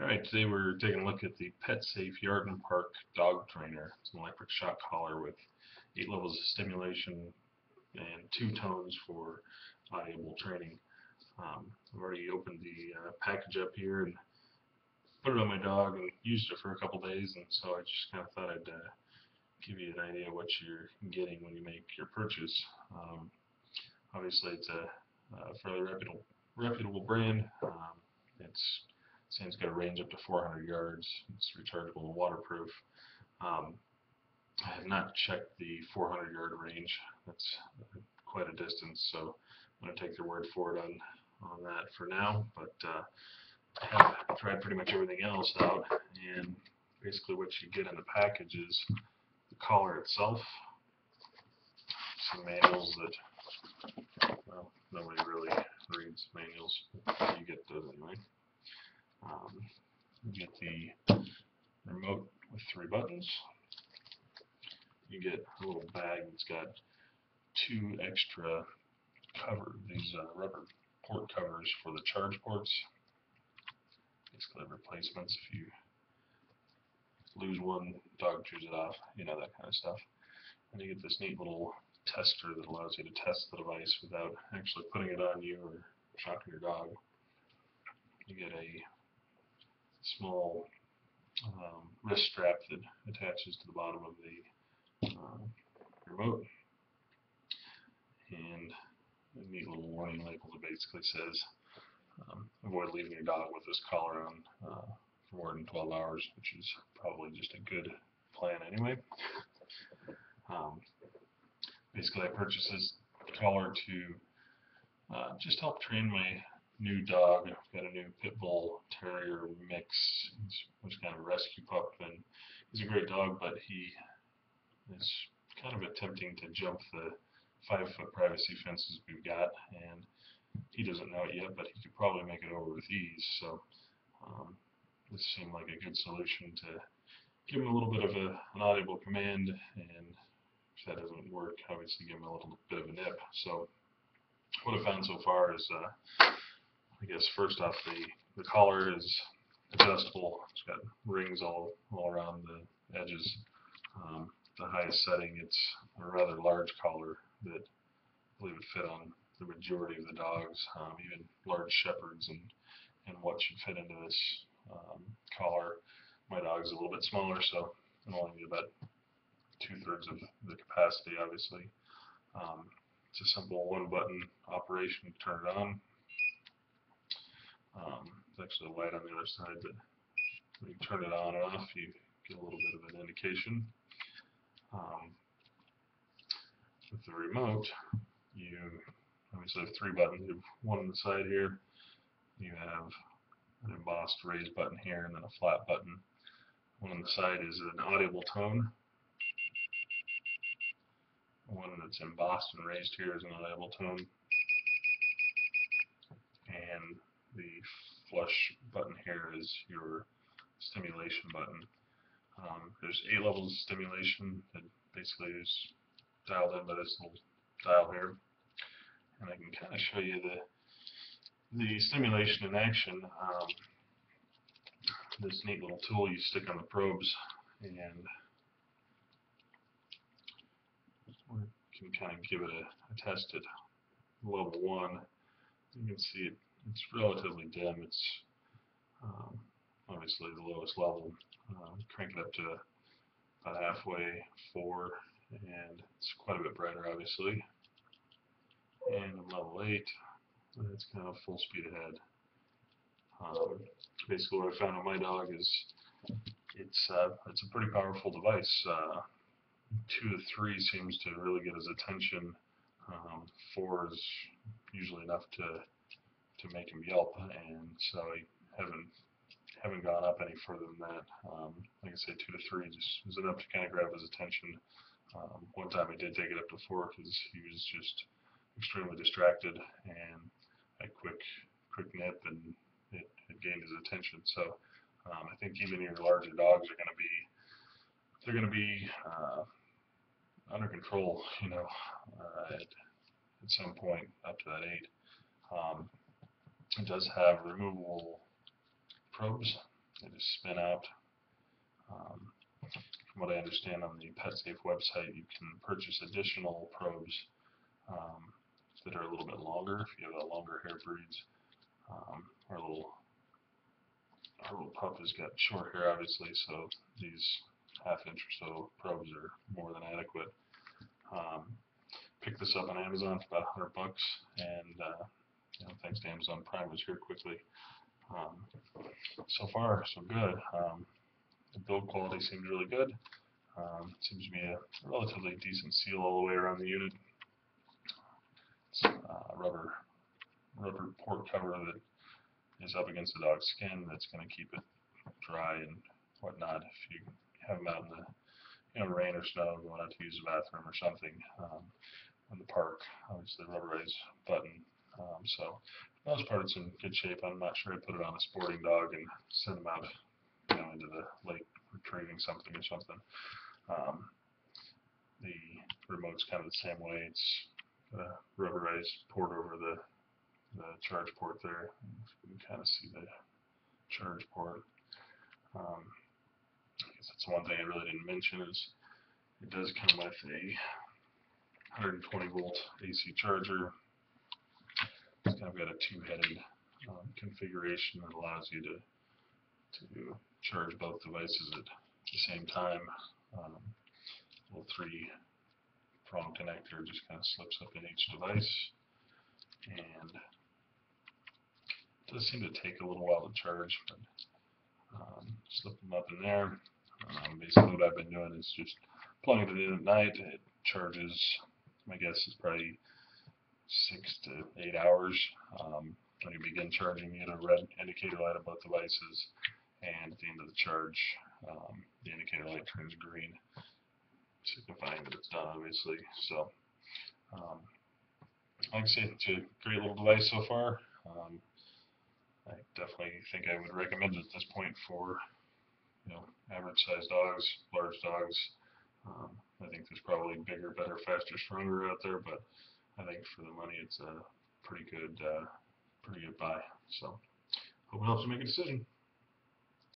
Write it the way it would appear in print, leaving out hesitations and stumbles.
Alright, today we're taking a look at the PetSafe Yard and Park Dog Trainer. It's an electric shock collar with 8 levels of stimulation and 2 tones for audible training. I've already opened the package up here and put it on my dog and used it for a couple days, and so I just kind of thought I'd give you an idea of what you're getting when you make your purchase. Obviously, it's a fairly reputable brand. It's got a range up to 400 yards. It's rechargeable and waterproof. Um, I have not checked the 400-yard range. That's quite a distance, so I'm going to take their word for it on that for now. But I have tried pretty much everything else out, and basically what you get in the package is the collar itself, some manuals that, well, nobody really reads manuals. You get those anyway. You get the remote with 3 buttons. You get a little bag that's got 2 extra these rubber port covers for the charge ports. Basically replacements if you lose one, dog chews it off, you know, that kind of stuff. And you get this neat little tester that allows you to test the device without actually putting it on you or shocking your dog. You get a small wrist strap that attaches to the bottom of the remote, and a neat little warning label that basically says avoid leaving your dog with this collar on for more than 12 hours, which is probably just a good plan anyway. Basically, I purchased this collar to just help train my new dog. I've got a new pit bull terrier mix. He's kind of a rescue pup, and he's a great dog, but he is kind of attempting to jump the 5-foot privacy fences we've got, and he doesn't know it yet, but he could probably make it over with ease. So this seemed like a good solution to give him a little bit of an audible command, and if that doesn't work, obviously give him a little bit of a nip. So what I've found so far is I guess first off, the collar is adjustable. It's got rings all around the edges. The highest setting, it's a rather large collar that I believe would fit on the majority of the dogs, even large shepherds and what should fit into this collar. My dog's a little bit smaller, so I'm only need about 2/3 of the capacity, obviously. It's a simple 1-button operation to turn it on. There's actually a light on the other side, but when you turn it on and off, you get a little bit of an indication. With the remote, you obviously have 3 buttons. You have one on the side here. You have an embossed raise button here, and then a flat button. One on the side is an audible tone. One that's embossed and raised here is an audible tone. And the flush button here is your stimulation button. There's 8 levels of stimulation that basically is dialed in by this little dial here. And I can kind of show you the stimulation in action. This neat little tool you stick on the probes, and we can kind of give it a test at level 1. You can see it's relatively dim. It's obviously the lowest level. Crank it up to about halfway, 4, and it's quite a bit brighter, obviously. And level 8, it's kind of full speed ahead. Basically, what I found on my dog is it's a pretty powerful device. 2 to 3 seems to really get his attention. 4 is usually enough to make him yelp, and so I haven't gone up any further than that. Like I said, 2 to 3 just was enough to kind of grab his attention. One time I did take it up to 4 because he was just extremely distracted, and a quick nip, and it gained his attention. So I think even your larger dogs are going to be under control, you know, at some point up to that 8. It does have removable probes they just spin out. From what I understand on the PetSafe website, you can purchase additional probes that are a little bit longer if you have longer hair breeds. Our little pup has got short hair, obviously, so these half-inch or so probes are more than adequate. Picked this up on Amazon for about $100, and thanks to Amazon Prime, it was here quickly. So far, so good. The build quality seems really good. Seems to be a relatively decent seal all the way around the unit. It's rubber port cover that is up against the dog's skin that's going to keep it dry and whatnot. If you have them out in the rain or snow, going out to use the bathroom or something in the park, obviously rubberized button. So for the most part, it's in good shape. I'm not sure I'd put it on a sporting dog and send them out into the lake retrieving something or something. The remote's kind of the same way. It's rubberized port over the charge port there. You can kind of see the charge port. I guess that's one thing I really didn't mention is it does come with a 120 volt AC charger. It's kind of got a two-headed configuration that allows you to charge both devices at the same time. Little 3-prong connector just kind of slips up in each device, and it does seem to take a little while to charge, but slip them up in there. Basically what I've been doing is just plugging it in at night. It charges, my guess is probably 6 to 8 hours. When you begin charging, you get a red indicator light on both devices, and at the end of the charge, the indicator light turns green, signifying that it's done, obviously. So, like I say, it's a great little device so far. I definitely think I would recommend it at this point for average-sized dogs, large dogs. I think there's probably bigger, better, faster, stronger out there, but I think for the money, it's a pretty good buy. So, hope it helps you make a decision.